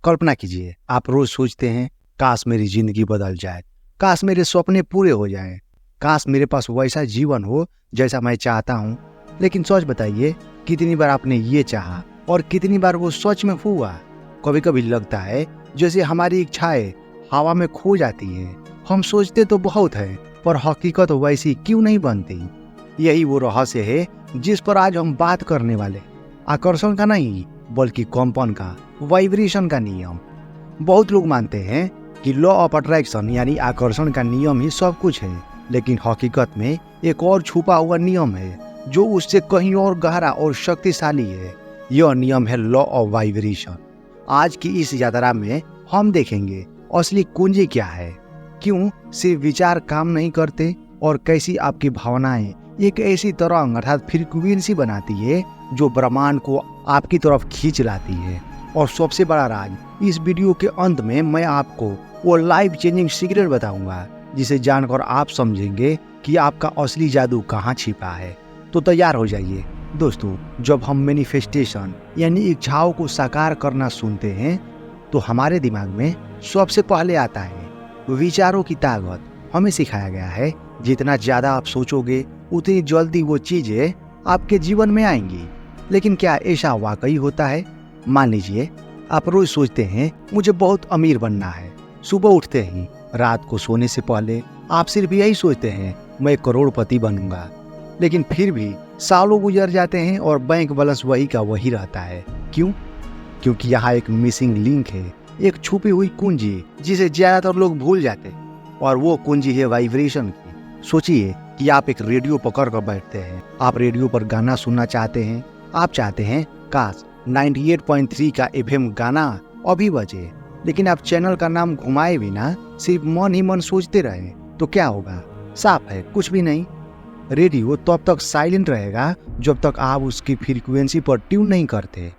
कल्पना कीजिए, आप रोज सोचते हैं काश मेरी जिंदगी बदल जाए, काश मेरे सपने पूरे हो जाएं, काश मेरे पास वैसा जीवन हो जैसा मैं चाहता हूँ। लेकिन सच बताइए, कितनी बार आपने ये चाहा और कितनी बार वो सच में हुआ? कभी कभी लगता है जैसे हमारी इच्छाएं हवा में खो जाती है। हम सोचते तो बहुत है, पर हकीकत वैसी क्यों नहीं बनती? यही वो रहस्य है जिस पर आज हम बात करने वाले। आकर्षण का नहीं, बल्कि कंपन का, वाइब्रेशन का नियम। बहुत लोग मानते हैं कि लॉ ऑफ अट्रैक्शन यानी आकर्षण का नियम ही सब कुछ है, लेकिन हकीकत में एक और छुपा हुआ नियम है जो उससे कहीं और गहरा और शक्तिशाली है। यह नियम है लॉ ऑफ वाइब्रेशन। आज की इस यात्रा में हम देखेंगे असली कुंजी क्या है, क्यों सिर्फ विचार काम नहीं करते, और कैसी आपकी भावनाएं एक ऐसी तरंग अर्थात फ्रीक्वेंसी बनाती है जो ब्रह्मांड को आपकी तरफ खींच लाती है। और सबसे बड़ा राज, इस वीडियो के अंत में मैं आपको वो लाइफ चेंजिंग सीक्रेट बताऊंगा जिसे जानकर आप समझेंगे कि आपका असली जादू कहाँ छिपा है। तो तैयार हो जाइए दोस्तों। जब हम मैनिफेस्टेशन यानी इच्छाओं को साकार करना सुनते हैं तो हमारे दिमाग में सबसे पहले आता है विचारों की ताकत। हमें सिखाया गया है जितना ज्यादा आप सोचोगे उतनी जल्दी वो चीजें आपके जीवन में आएंगी। लेकिन क्या ऐसा वाकई होता है? मान लीजिए आप रोज सोचते हैं मुझे बहुत अमीर बनना है। सुबह उठते ही, रात को सोने से पहले आप सिर्फ यही सोचते हैं मैं करोड़पति बनूंगा। लेकिन फिर भी सालों गुजर जाते हैं और बैंक बैलेंस वही का वही रहता है। क्यों? क्योंकि यहाँ एक मिसिंग लिंक है, एक छुपी हुई कुंजी जिसे ज्यादातर लोग भूल जाते हैं। और वो कुंजी है वाइब्रेशन की। सोचिए कि आप एक रेडियो पकड़ कर बैठते हैं। आप रेडियो पर गाना सुनना चाहते हैं। आप चाहते हैं काश 98.3 का एफएम गाना अभी बजे। लेकिन आप चैनल का नाम घुमाए बिना सिर्फ मन ही मन सोचते रहे तो क्या होगा? साफ है, कुछ भी नहीं। रेडियो तब तक साइलेंट रहेगा जब तक आप उसकी फ्रीक्वेंसी पर ट्यून नहीं करते।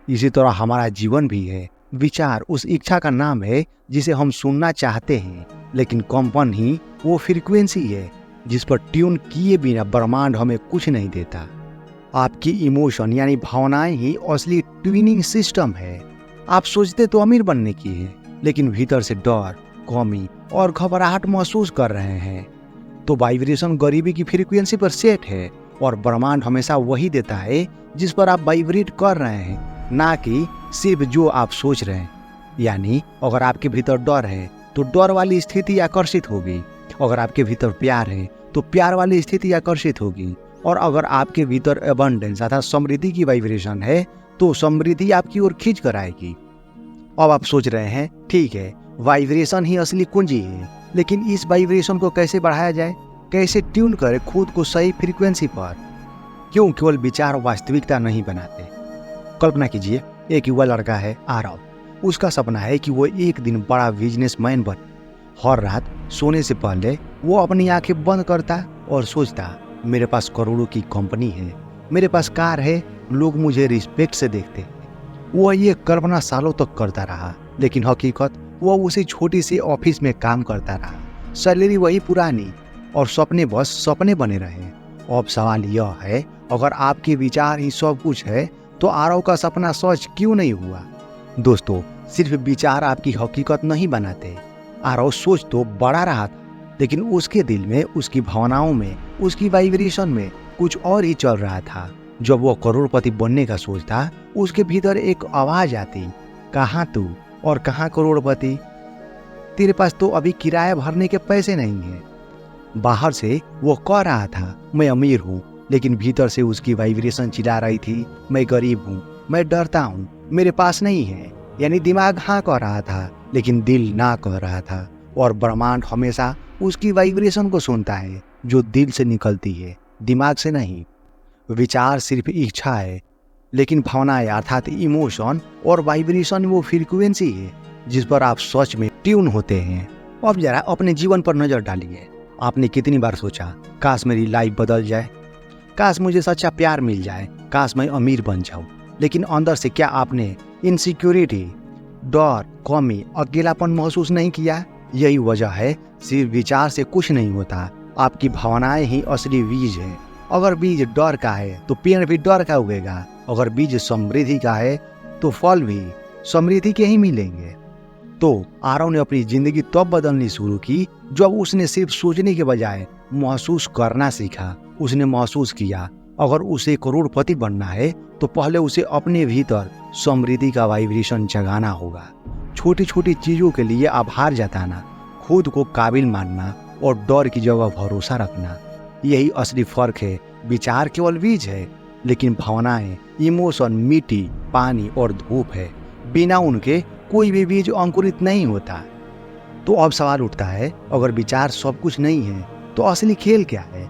इसी तरह हमारा जीवन भी है। विचार उस इच्छा का नाम है जिसे हम सुनना चाहते हैं, लेकिन कंपन ही वो फ्रीक्वेंसी है जिस पर ट्यून किए बिना ब्रह्मांड हमें कुछ नहीं देता। आपकी इमोशन यानी भावनाएं ही असली ट्यूनिंग सिस्टम है। आप सोचते तो अमीर बनने की है, लेकिन भीतर से डर, कमी और घबराहट महसूस कर रहे हैं। तो वाइब्रेशन गरीबी की फ्रीक्वेंसी पर सेट है, और ब्रह्मांड हमेशा वही देता है जिस पर आप वाइब्रेट कर रहे हैं, ना कि सिर्फ जो आप सोच रहे हैं। यानी अगर आपके भीतर डर है तो डर वाली स्थिति आकर्षित होगी। अगर आपके भीतर प्यार है तो प्यार वाली स्थिति आकर्षित होगी। और अगर आपके भीतर अबंडेंस अर्थात समृद्धि की वाइब्रेशन है तो समृद्धि आपकी ओर खींच कर आएगी। अब आप सोच रहे हैं ठीक है, वाइब्रेशन ही असली कुंजी है, लेकिन इस वाइब्रेशन को कैसे बढ़ाया जाए? कैसे ट्यून करें खुद को सही फ्रीक्वेंसी पर? क्यों केवल विचार वास्तविकता नहीं बनाते? कल्पना कीजिए, एक युवा लड़का है आरव। उसका सपना है कि वो एक दिन बड़ा बिजनेसमैन बने। हर रात सोने से पहले वो अपनी आंखें बंद करता और सोचता मेरे पास करोड़ों की कंपनी है, मेरे पास कार है, लोग मुझे रिस्पेक्ट से देखते हैं। वो ये कल्पना सालों तक करता रहा, लेकिन हकीकत वो उसी छोटी सी ऑफिस में काम करता रहा। सैलरी वही पुरानी और सपने बस सपने बने रहे। अब सवाल यह है, अगर आपके विचार ही सब कुछ है तो आरव का सपना सच क्यों नहीं हुआ? दोस्तों, सिर्फ विचार आपकी हकीकत नहीं बनाते। आरव सोच तो बड़ा रहा था, लेकिन उसके दिल में, उसकी भावनाओं में, उसकी वाइब्रेशन में कुछ और ही चल रहा था। जब वो करोड़पति बनने का सोचता, उसके भीतर एक आवाज आती, कहाँ तू और कहाँ करोड़पति? तेरे पास तो अभी किराया भरने के पैसे नहीं है। बाहर से वो कह रहा था मैं अमीर हूँ, लेकिन भीतर से उसकी वाइब्रेशन चिल्ला रही थी मैं गरीब हूँ, मैं डरता हूँ, मेरे पास नहीं है। यानी दिमाग हाँ कह रहा था, लेकिन दिल ना कह रहा था। और ब्रह्मांड हमेशा उसकी वाइब्रेशन को सुनता है जो दिल से निकलती है, दिमाग से नहीं। विचार सिर्फ इच्छा है, लेकिन भावनाएं अर्थात इमोशन और वाइब्रेशन वो फ्रीक्वेंसी है जिस पर आप सच में ट्यून होते हैं। अब जरा अपने जीवन पर नजर डालिए। आपने कितनी बार सोचा काश मेरी लाइफ बदल जाए, काश मुझे सच्चा प्यार मिल जाए, काश मैं अमीर बन जाऊं। लेकिन अंदर से क्या आपने इनसिक्योरिटी, डर, कमी, अकेलापन महसूस नहीं किया? यही वजह है, सिर्फ विचार से कुछ नहीं होता। आपकी भावनाएं ही असली बीज है। अगर बीज डर का है तो पेड़ भी डर का उगेगा। अगर बीज समृद्धि का है तो फल भी। समृद्धि के ही मिलेंगे। तो आरव ने अपनी जिंदगी तब बदलनी शुरू की जब उसने सिर्फ सोचने के बजाय महसूस करना सीखा। उसने महसूस किया अगर उसे करोड़पति बनना है तो पहले उसे अपने भीतर समृद्धि का वाइब्रेशन जगाना होगा। छोटी छोटी चीजों के लिए आभार जताना, खुद को काबिल मानना और डर की जगह भरोसा रखना, यही असली फर्क है। विचार केवल बीज है, लेकिन भावनाएं, इमोशन मिट्टी, पानी और धूप है। बिना उनके कोई भी बीज अंकुरित नहीं होता। तो अब सवाल उठता है, अगर विचार सब कुछ नहीं है तो असली खेल क्या है?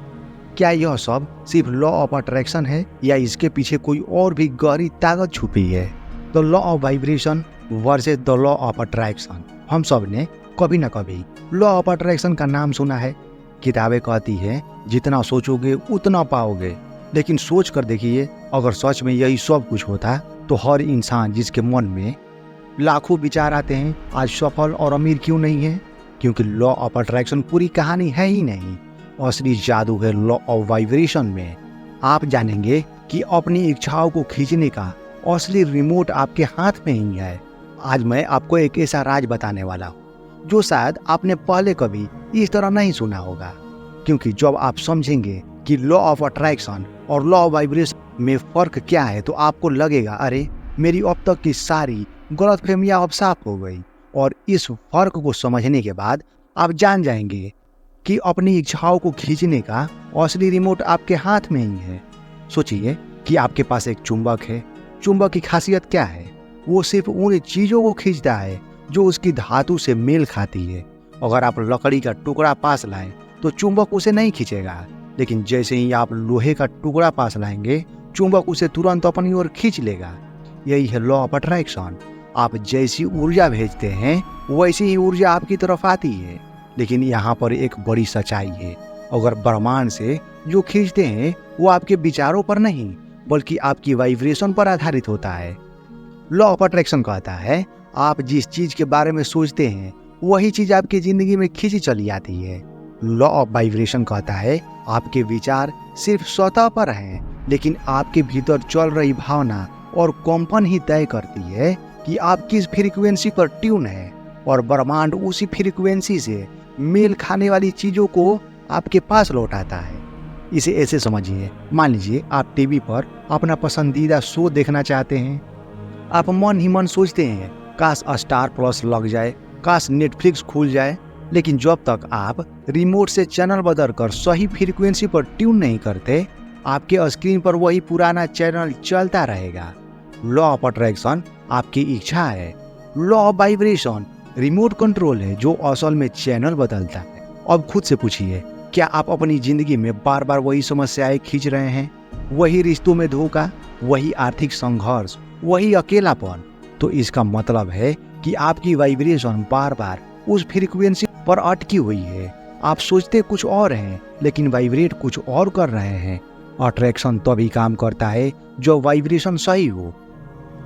क्या यह सब सिर्फ लॉ ऑफ अट्रैक्शन है या इसके पीछे कोई और भी गहरी ताकत छुपी है? The law of vibration versus the law of attraction. हम सब ने कभी न कभी लॉ ऑफ अट्रैक्शन का नाम सुना है। किताबें कहती हैं जितना सोचोगे उतना पाओगे, लेकिन सोच कर देखिए, अगर सच में यही सब कुछ होता तो हर इंसान जिसके मन में लाखों विचार आते हैं आज सफल और अमीर क्यों नहीं है? क्योंकि लॉ ऑफ अट्रैक्शन पूरी कहानी है ही नहीं। असली जादू है लॉ ऑफ वाइब्रेशन में। आप जानेंगे कि अपनी इच्छाओं को खींचने का असली रिमोट आपके हाथ में ही है। आज मैं आपको एक ऐसा राज बताने वाला हूँ जो शायद आपने पहले कभी इस तरह नहीं सुना होगा। क्योंकि जब आप समझेंगे कि लॉ ऑफ अट्रैक्शन और लॉ ऑफ वाइब्रेशन में फर्क क्या है तो आपको लगेगा, अरे मेरी अब तक की सारी गलतफहमियां अब साफ हो गई। और इस फर्क को समझने के बाद आप जान जाएंगे कि अपनी इच्छाओं को खींचने का असली रिमोट आपके हाथ में ही है। सोचिए कि आपके पास एक चुंबक है। चुंबक की खासियत क्या है? वो सिर्फ उन चीजों को खींचता है जो उसकी धातु से मेल खाती है। अगर आप लकड़ी का टुकड़ा पास लाएं तो चुंबक उसे नहीं खींचेगा, लेकिन जैसे ही आप लोहे का टुकड़ा पास लाएंगे चुंबक उसे तुरंत अपनी ओर खींच लेगा। यही है लॉ ऑफ अट्रैक्शन। आप जैसी ऊर्जा भेजते हैं वैसी ही ऊर्जा आपकी तरफ आती है। लेकिन यहाँ पर एक बड़ी सच्चाई है, अगर ब्रह्मांड से जो खींचते हैं वो आपके विचारों पर नहीं बल्कि आपकी वाइब्रेशन पर आधारित होता है। लॉ ऑफ अट्रैक्शन कहता है आप जिस चीज के बारे में सोचते हैं वही चीज आपकी जिंदगी में खींची चली आती है। लॉ ऑफ वाइब्रेशन कहता है आपके विचार सिर्फ सतह पर हैं, लेकिन आपके भीतर चल रही भावना और कंपन ही तय करती है कि आप किस फ्रीक्वेंसी पर ट्यून है, और ब्रह्मांड उसी फ्रीक्वेंसी से मेल खाने वाली चीजों को आपके पास लौटाता है। इसे ऐसे समझिए, मान लीजिए आप टीवी पर अपना पसंदीदा शो देखना चाहते हैं। आप मन ही मन सोचते हैं काश स्टार प्लस लग जाए, काश नेटफ्लिक्स खुल जाए, लेकिन जब तक आप रिमोट से चैनल बदलकर सही फ्रीक्वेंसी पर ट्यून नहीं करते आपके स्क्रीन पर वही पुराना चैनल चलता रहेगा। लॉ ऑफ अट्रैक्शन आपकी इच्छा है, law of vibration remote control है जो असल में चैनल बदलता है। अब खुद से पूछिए, क्या आप अपनी जिंदगी में बार बार वही समस्याएं खींच रहे हैं? वही रिश्तों में धोखा, वही आर्थिक संघर्ष, वही अकेलापन? तो इसका मतलब है कि आपकी वाइब्रेशन बार बार उस फ्रीक्वेंसी पर अटकी हुई है। आप सोचते कुछ और हैं लेकिन वाइब्रेट कुछ और कर रहे हैं। अट्रैक्शन तभी काम करता है जो वाइब्रेशन सही हो।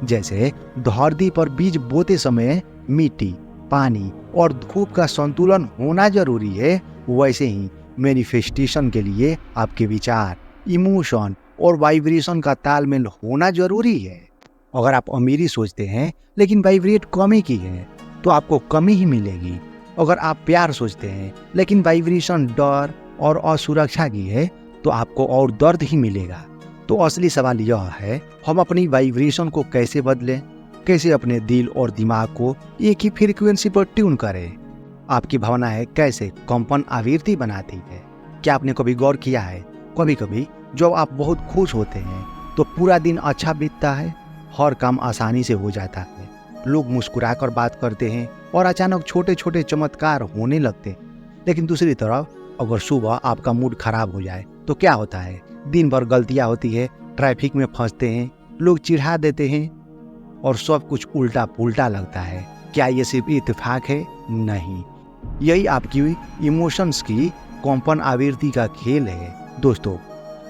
जैसे धरती पर बीज बोते समय मिट्टी, पानी और धूप का संतुलन होना जरूरी है, वैसे ही मैनिफेस्टेशन के लिए आपके विचार, इमोशन और वाइब्रेशन का तालमेल होना जरूरी है। अगर आप अमीरी सोचते हैं लेकिन वाइब्रेट कमी की है तो आपको कमी ही मिलेगी। अगर आप प्यार सोचते हैं लेकिन वाइब्रेशन डर और असुरक्षा की है तो आपको और दर्द ही मिलेगा। तो असली सवाल यह है, हम अपनी वाइब्रेशन को कैसे बदलें? कैसे अपने दिल और दिमाग को एक ही फ्रीक्वेंसी पर ट्यून करें? आपकी भावनाएं कैसे कंपन आवृत्ति बनाती है? क्या आपने कभी गौर किया है, कभी कभी जब आप बहुत खुश होते हैं तो पूरा दिन अच्छा बीतता है, हर काम आसानी से हो जाता है, लोग मुस्कुराकर बात करते हैं और अचानक छोटे छोटे चमत्कार होने लगते हैं। लेकिन दूसरी तरफ अगर सुबह आपका मूड खराब हो जाए तो क्या होता है? दिन भर गलतियां होती है, ट्रैफिक में फंसते हैं, लोग चिढ़ा देते हैं और सब कुछ उल्टा पुल्टा लगता है। क्या ये सिर्फ इत्तेफाक है? नहीं, यही आपकी इमोशंस की कंपन आवृत्ति का खेल है। दोस्तों,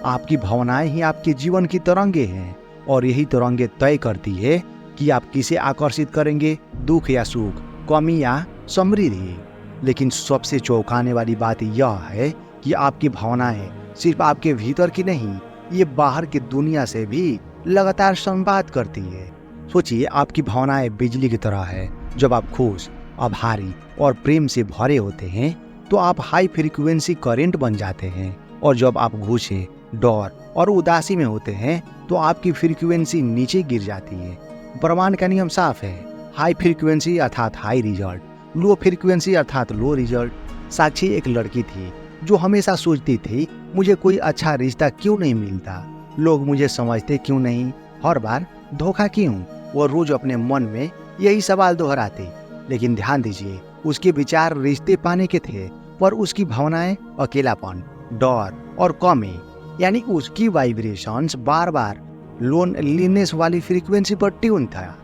आपकी भावनाएं ही आपके जीवन की तरंगे हैं और यही तरंगे तय करती है कि आप किसे आकर्षित करेंगे, दुख या सुख, कमी या समृद्धि। लेकिन सबसे चौंकाने वाली बात यह है कि आपकी भावनाएं सिर्फ आपके भीतर की नहीं, ये बाहर की दुनिया से भी लगातार संवाद करती है। सोचिए, आपकी भावनाएं बिजली की तरह है। जब आप खुश, आभारी और प्रेम से भरे होते हैं तो आप हाई फ्रीक्वेंसी करंट बन जाते हैं, और जब आप गुस्से, डर और उदासी में होते हैं तो आपकी फ्रीक्वेंसी नीचे गिर जाती है। ब्रह्मांड का नियम साफ है, हाई फ्रीक्वेंसी अर्थात हाई रिजल्ट, लो फ्रीक्वेंसी अर्थात लो रिजल्ट। साक्षी एक लड़की थी जो हमेशा सोचती थी, मुझे कोई अच्छा रिश्ता क्यों नहीं मिलता, लोग मुझे समझते क्यों नहीं, हर बार धोखा क्यों। वो रोज अपने मन में यही सवाल दोहराती। लेकिन ध्यान दीजिए, उसके विचार रिश्ते पाने के थे, पर उसकी भावनाएं अकेलापन, डर और कमी, यानी उसकी वाइब्रेशंस बार बार लोनलीनेस वाली फ्रीक्वेंसी पर ट्यून था।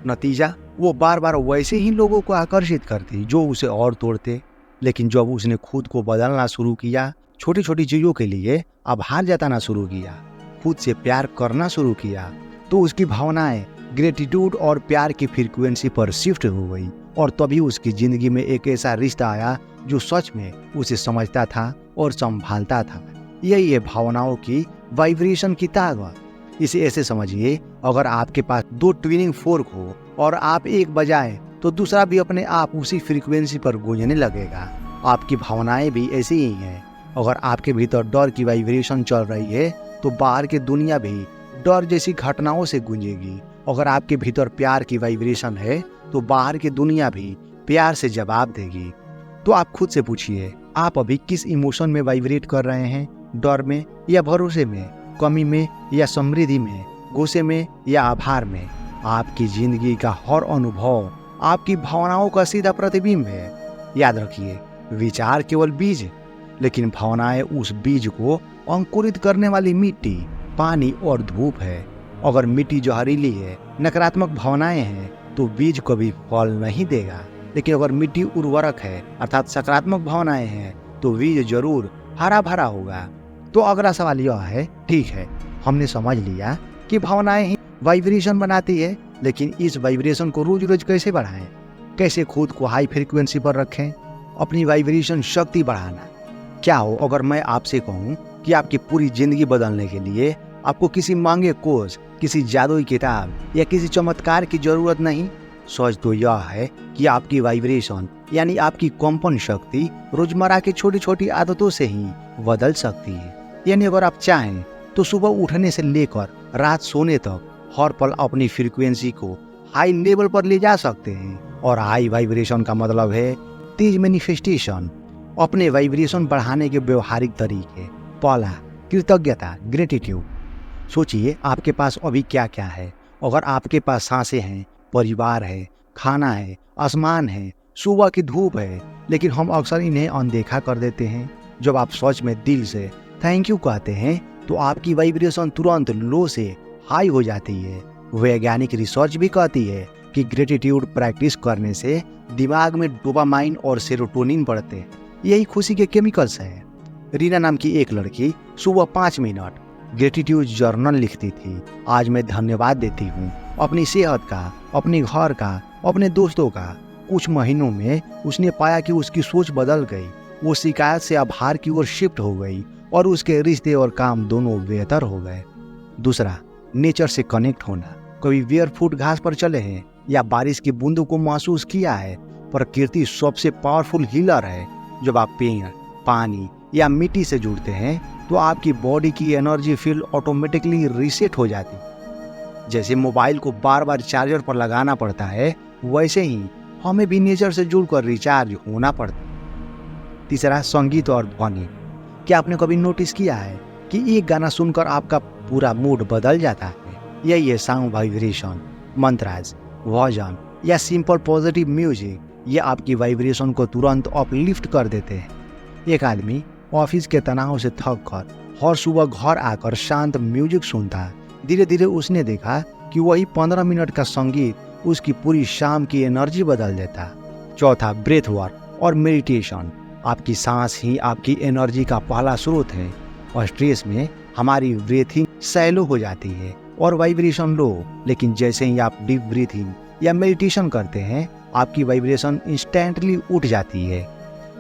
नतीजा, वो बार बार वैसे ही लोगों को आकर्षित करती जो उसे और तोड़ते। लेकिन जब उसने खुद को बदलना शुरू किया, छोटी छोटी चीजों के लिए आभार जताना शुरू किया, खुद से प्यार करना शुरू किया, तो उसकी भावनाएं ग्रेटिट्यूड और प्यार की फ्रीक्वेंसी पर शिफ्ट हो गई। और तभी उसकी जिंदगी में एक ऐसा रिश्ता आया जो सच में उसे समझता था और संभालता था। यही है भावनाओं की वाइब्रेशन की ताकत। इसे ऐसे समझिए, अगर आपके पास 2 ट्विनिंग फोर्क हो और आप एक बजाए तो दूसरा भी अपने आप उसी फ्रीक्वेंसी पर गूंजने लगेगा। आपकी भावनाएं भी ऐसी ही हैं। अगर आपके भीतर डर की वाइब्रेशन चल रही है तो बाहर की दुनिया भी डर जैसी घटनाओं से गूंजेगी। अगर आपके भीतर प्यार की वाइब्रेशन है तो बाहर की दुनिया भी प्यार से जवाब देगी। तो आप खुद से पूछिए, आप अभी किस इमोशन में वाइब्रेट कर रहे हैं? डर में या भरोसे में, कमी में या समृद्धि में, गुस्से में या आभार में? आपकी जिंदगी का हर अनुभव आपकी भावनाओं का सीधा प्रतिबिंब है। याद रखिए, विचार केवल बीज, लेकिन भावनाएं उस बीज को अंकुरित करने वाली मिट्टी, पानी और धूप है। अगर मिट्टी जहरीली है, नकारात्मक भावनाएं हैं, तो बीज कभी फल नहीं देगा। लेकिन अगर मिट्टी उर्वरक है अर्थात सकारात्मक भावनाएं हैं, तो बीज जरूर हरा भरा होगा। तो अगला सवाल यह है, ठीक है, हमने समझ लिया कि भावनाएं ही वाइब्रेशन बनाती है, लेकिन इस वाइब्रेशन को रोज रोज कैसे बढ़ाएं? कैसे खुद को हाई फ्रीक्वेंसी पर रखें? अपनी वाइब्रेशन शक्ति बढ़ाना। क्या हो अगर मैं आपसे कहूं कि आपकी पूरी जिंदगी बदलने के लिए आपको किसी महंगे कोर्स, किसी जादुई किताब या किसी चमत्कार की जरूरत नहीं? सोच तो यह है कि आपकी वाइब्रेशन यानी आपकी कंपन शक्ति रोजमर्रा की छोटी छोटी आदतों से ही बदल सकती है। यानी अगर आप चाहें तो सुबह उठने से लेकर रात सोने तक हर पल अपनी फ्रीक्वेंसी को हाई लेवल पर ले जा सकते हैं। और हाई वाइब्रेशन का मतलब है तेज मैनिफेस्टेशन। अपने वाइब्रेशन बढ़ाने के व्यवहारिक तरीके। पहला, कृतज्ञता, ग्रेटिट्यूड। सोचिए, आपके पास अभी क्या क्या है। अगर आपके पास सांसें हैं, परिवार है, खाना है, आसमान है, सुबह की धूप है, लेकिन हम अक्सर इन्हें अनदेखा कर देते हैं। जब आप सच में दिल से थैंक यू कहते हैं तो आपकी वाइब्रेशन तुरंत लो से हाई हो जाती है। वैज्ञानिक रिसर्च भी कहती है कि ग्रेटिट्यूड प्रैक्टिस करने से दिमाग में डोपामाइन और सेरोटोनिन बढ़ते हैं। यही खुशी के केमिकल्स हैं। रीना नाम की एक लड़की सुबह 5 मिनट ग्रेटिट्यूड जर्नल लिखती थी। आज मैं धन्यवाद देती हूँ अपनी सेहत का, अपने घर का, अपने दोस्तों का। कुछ महीनों में उसने पाया कि उसकी सोच बदल गई। वो शिकायत से आभार की ओर शिफ्ट हो गई और उसके रिश्ते और काम दोनों बेहतर हो गए। दूसरा, नेचर से कनेक्ट होना। कभी बेयरफुट घास पर चले हैं या बारिश की बूंदों को महसूस किया है? प्रकृति सबसे पावरफुल हीलर है। जब आप पेड़, पानी या मिट्टी से जुड़ते हैं तो आपकी बॉडी की एनर्जी फील्ड ऑटोमेटिकली रीसेट हो जाती है। जैसे मोबाइल को बार बार चार्जर पर लगाना पड़ता है, वैसे ही हमें भी नेचर से जुड़कर रिचार्ज होना पड़ता है। तीसरा, संगीत और ध्वनि। क्या आपने कभी नोटिस किया है कि एक गाना सुनकर आपका पूरा मूड बदल जाता है? यही है साउंड वाइब्रेशन। मंत्राज, भजन या सिंपल पॉजिटिव म्यूजिक, ये आपकी वाइब्रेशन को तुरंत अपलिफ्ट कर देते हैं। एक आदमी ऑफिस के तनाव से थक कर हर सुबह घर आकर शांत म्यूजिक सुनता। धीरे धीरे उसने देखा कि वही 15 मिनट का संगीत उसकी पूरी शाम की एनर्जी बदल देता। चौथा, ब्रेथ वर्क और मेडिटेशन। आपकी सांस ही आपकी एनर्जी का पहला स्रोत है। और स्ट्रेस में हमारी ब्रीथिंग सैलो हो जाती है और वाइब्रेशन लो। लेकिन जैसे ही आप डीप ब्रीथिंग या मेडिटेशन करते हैं, आपकी वाइब्रेशन इंस्टेंटली उठ जाती है।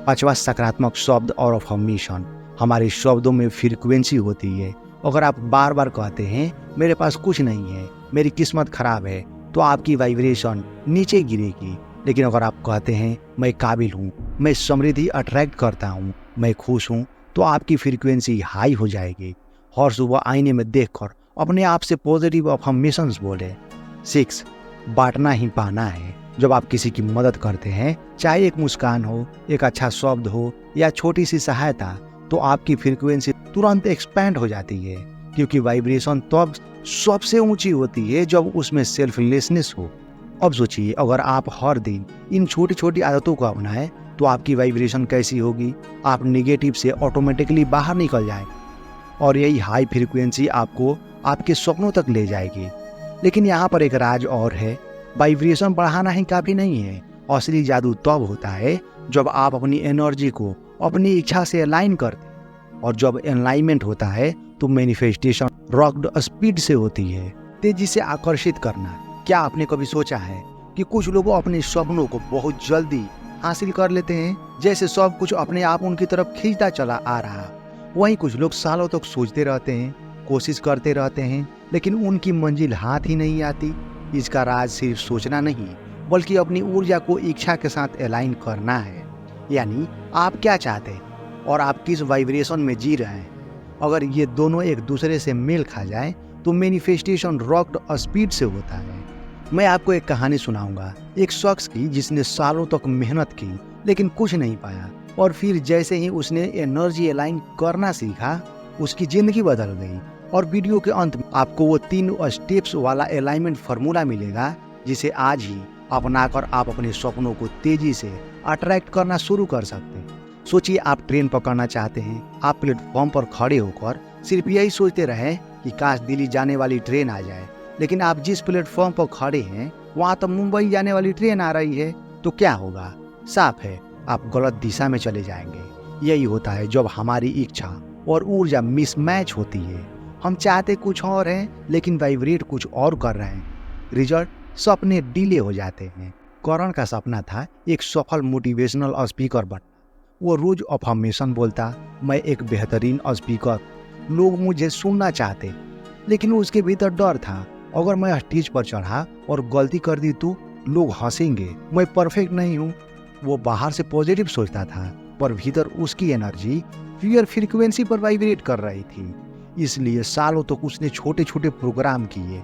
पांचवा, सकारात्मक शब्द और अफर्मेशन। हमारे शब्दों में फ्रीक्वेंसी होती है। अगर आप बार बार कहते हैं मेरे पास कुछ नहीं है, मेरी किस्मत खराब है, तो आपकी वाइब्रेशन नीचे गिरेगी। लेकिन अगर आप कहते हैं मैं काबिल हूँ, मैं समृद्धि अट्रैक्ट करता हूँ, मैं खुश हूँ, तो आपकी फ्रीक्वेंसी हाई हो जाएगी। हर सुबह आईने में देखकर अपने आप से पॉजिटिव अफर्मेशंस बोले। 6, बांटना ही पाना है। जब आप किसी की मदद करते हैं, चाहे एक मुस्कान हो, एक अच्छा शब्द हो या छोटी सी सहायता, तो आपकी फ्रीक्वेंसी तुरंत एक्सपैंड हो जाती है, क्योंकि वाइब्रेशन तब सबसे ऊंची होती है जब उसमें सेल्फलेसनेस हो। अब सोचिए, अगर आप हर दिन इन छोटी छोटी आदतों को अपनाएं तो आपकी वाइब्रेशन कैसी होगी। आप निगेटिव से ऑटोमेटिकली बाहर निकल जाएंगे और यही हाई फ्रीक्वेंसी आपको आपके सपनों तक ले जाएगी। लेकिन यहाँ पर एक राज और है, वाइब्रेशन बढ़ाना ही काफी नहीं है। असली जादू तब होता है जब आप अपनी एनर्जी को अपनी इच्छा से अलाइन करते हैं, और जब अलाइनमेंट होता है तो मैनिफेस्टेशन रॉकेट स्पीड से होती है। तेजी से आकर्षित करना। क्या आपने कभी सोचा है कि कुछ लोग अपने सपनों को बहुत जल्दी हासिल कर लेते हैं, जैसे सब कुछ अपने आप उनकी तरफ खींचता चला आ रहा। वहीं कुछ लोग सालों तक सोचते रहते हैं, कोशिश करते रहते हैं, लेकिन उनकी मंजिल हाथ ही नहीं आती। इसका राज सिर्फ सोचना नहीं, बल्कि अपनी ऊर्जा को इच्छा के साथ अलाइन करना है। यानी आप क्या चाहते हैं और आप किस वाइब्रेशन में जी रहे हैं। अगर ये दोनों एक दूसरे से मेल खा जाए तो मैनिफेस्टेशन रॉकेट स्पीड से होता है। मैं आपको एक कहानी सुनाऊंगा, एक शख्स की जिसने सालों तक मेहनत की लेकिन कुछ नहीं पाया, और फिर जैसे ही उसने एनर्जी अलाइन करना सीखा, उसकी जिंदगी बदल गई। और वीडियो के अंत में आपको वो 3 स्टेप्स वाला अलाइनमेंट फार्मूला मिलेगा, जिसे आज ही अपनाकर आप अपने सपनों को तेजी से अट्रैक्ट करना शुरू कर सकते हैं। सोचिए, आप ट्रेन पकड़ना चाहते हैं। आप प्लेटफॉर्म पर खड़े होकर सिर्फ यही सोचते रहे कि काश दिल्ली जाने वाली ट्रेन आ जाए, लेकिन आप जिस प्लेटफॉर्म पर खड़े हैं वहां तो मुंबई जाने वाली ट्रेन आ रही है, तो क्या होगा? साफ है, आप गलत दिशा में चले जाएंगे। यही होता है जब हमारी इच्छा और ऊर्जा मिसमैच होती है। हम चाहते कुछ और हैं, लेकिन वाइब्रेट कुछ और कर रहे हैं। रिजल्ट, सपने डिले हो जाते हैं। करण का सपना था एक सफल मोटिवेशनल स्पीकर बनना। वो रोज अफर्मेशन बोलता, मैं एक बेहतरीन स्पीकर, लोग मुझे सुनना चाहते। लेकिन उसके भीतर डर था, अगर मैं स्टेज पर चढ़ा और गलती कर दी तो लोग हंसेंगे, मैं परफेक्ट नहीं हूँ। वो बाहर से पॉजिटिव सोचता था, पर भीतर उसकी एनर्जी फियर फ्रीक्वेंसी पर वाइब्रेट कर रही थी। इसलिए सालों तक उसने छोटे छोटे प्रोग्राम किए,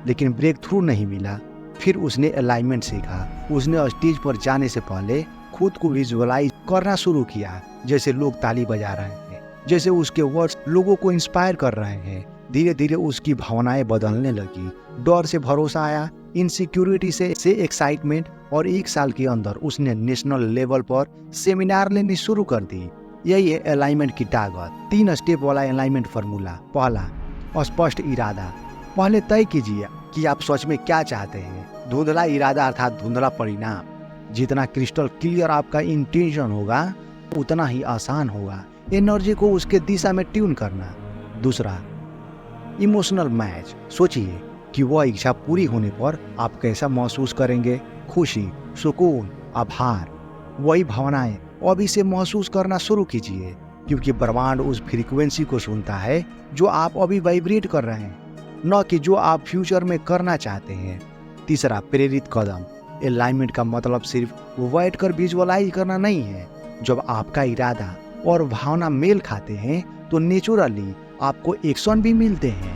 लेकिन ब्रेक थ्रू नहीं मिला। फिर उसने अलाइनमेंट सीखा। उसने स्टेज पर जाने से पहले खुद को विजुअलाइज करना शुरू किया, जैसे लोग ताली बजा रहे हैं, जैसे उसके वर्ड्स लोगों को इंस्पायर कर रहे हैं। धीरे धीरे उसकी भावनाएं बदलने लगी। डर से भरोसा आया, इनसिक्योरिटी से एक्साइटमेंट, और 1 साल के अंदर उसने नेशनल लेवल पर सेमिनार लेनी शुरू कर दी। यही है अलाइनमेंट की ताकत। 3 स्टेप वाला अलाइनमेंट फार्मूला। पहला, स्पष्ट इरादा। पहले तय कीजिए कि आप सच में क्या चाहते हैं। धुंधला इरादा अर्थात धुंधला परिणाम। जितना क्रिस्टल क्लियर आपका इंटेंशन होगा, उतना ही आसान होगा एनर्जी को उसके दिशा में ट्यून करना। दूसरा, इमोशनल मैच। सोचिए कि वह इच्छा पूरी होने पर आप कैसा महसूस करेंगे। खुशी, सुकून, आभार। वही भावनाएं अभी से महसूस करना शुरू कीजिए, क्योंकि ब्रह्मांड उस फ्रीक्वेंसी को सुनता है जो आप अभी वाइब्रेट कर रहे हैं, न कि जो आप फ्यूचर में करना चाहते हैं। तीसरा, प्रेरित कदम। अलाइनमेंट का मतलब सिर्फ बैठ कर विजुअलाइज करना नहीं है। जब आपका इरादा और भावना मेल खाते हैं तो नेचुरली आपको एक्शन भी मिलते हैं।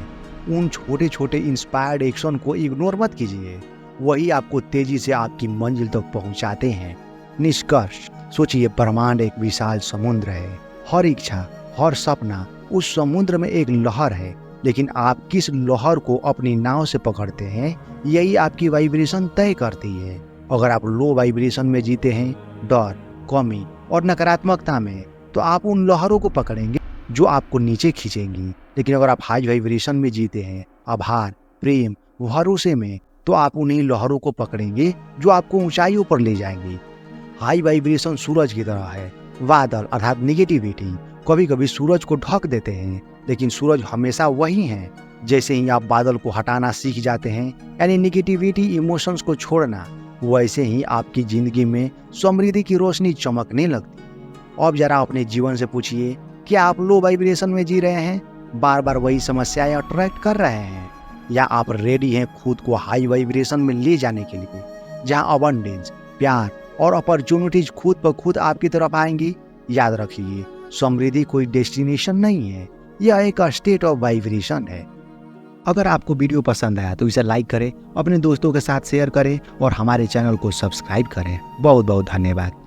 उन छोटे छोटे इंस्पायर्ड एक्शन को इग्नोर मत कीजिए, वही आपको तेजी से आपकी मंजिल तक पहुंचाते हैं। निष्कर्ष, सोचिए, ब्रह्मांड एक विशाल समुद्र है। हर इच्छा, हर सपना उस समुद्र में एक लहर है, लेकिन आप किस लहर को अपनी नाव से पकड़ते हैं, यही आपकी वाइब्रेशन तय करती है। अगर आप लो वाइब्रेशन में जीते हैं, डर, कमी और नकारात्मकता में, तो आप उन लहरों को पकड़ेंगे जो आपको नीचे खींचेंगी। लेकिन अगर आप हाई वाइब्रेशन में जीते हैं, आभार, प्रेम, भरोसे में, तो आप उन्हीं लहरों को पकड़ेंगे जो आपको ऊंचाइयों पर ले जाएंगी। हाई वाइब्रेशन सूरज की तरह है। बादल अर्थात निगेटिविटी कभी कभी सूरज को ढक देते हैं, लेकिन सूरज हमेशा वही है। जैसे ही आप बादल को हटाना सीख जाते हैं, यानी निगेटिविटी इमोशंस को छोड़ना, वैसे ही आपकी जिंदगी में समृद्धि की रोशनी चमकने लगती। अब जरा अपने जीवन से पूछिए, क्या आप लो वाइब्रेशन में जी रहे हैं? बार बार वही समस्याएं अट्रैक्ट कर रहे हैं? या आप रेडी हैं खुद को हाई वाइब्रेशन में ले जाने के लिए, जहां अबंडेंस, प्यार और अपॉर्चुनिटीज खुद ब खुद आपकी तरफ आएंगी? याद रखिए, समृद्धि कोई डेस्टिनेशन नहीं है, यह एक स्टेट ऑफ वाइब्रेशन है। अगर आपको वीडियो पसंद आया तो इसे लाइक करें, अपने दोस्तों के साथ शेयर करें और हमारे चैनल को सब्सक्राइब करें। बहुत बहुत धन्यवाद।